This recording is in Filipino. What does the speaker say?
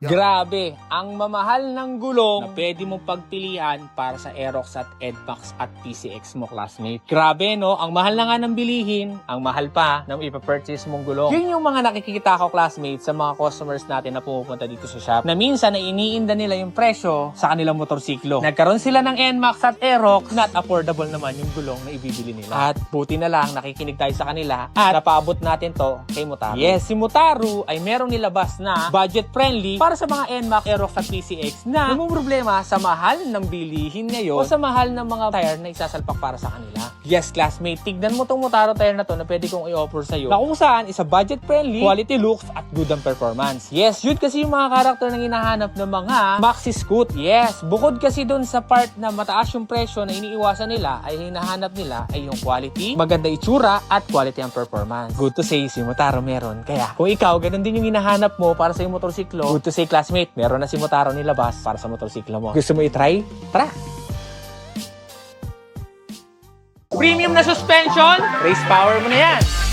Grabe, ang mamahal ng gulong na pwede mong pagpilian para sa Aerox at Edmax at PCX mo, classmate. Grabe, no? Ang mahal na nga ng bilihin, ang mahal pa ng ipapurchase mong gulong. Yun yung mga nakikita ko, classmate, sa mga customers natin na pumupunta dito sa shop, na minsan na iniinda nila yung presyo sa kanilang motorsiklo. Nagkaroon sila ng Nmax at Aerox, not affordable naman yung gulong na ibibili nila. At buti na lang, nakikinig tayo sa kanila at napaabot natin to kay Mutaru. Yes, si Mutaru ay merong nilabas na budget-friendly para sa mga Nmax, Aerox at PCX na problema sa mahal ng bilihin ngayon o sa mahal ng mga tire na isasalpak para sa kanila. Yes, classmate, tignan mo tong Mutaru tire na to na pwede kong i-offer sa'yo na kung saan isa budget-friendly, quality looks at good ang performance. Yes, yun kasi yung mga karakter na hinahanap ng mga maxi scoot. Yes, bukod kasi dun sa part na mataas yung presyo na iniiwasan nila, ay hinahanap nila ay yung quality, maganda itsura at quality ang performance. Good to say, si Mutaru meron. Kaya kung ikaw, ganun din yung hinahanap mo para sa yung motorsiklo, good to say, classmate, meron na si Mutaru nilabas para sa motorsiklo mo. Gusto mo i-try? Tara! Premium na suspension, race power mo na yan!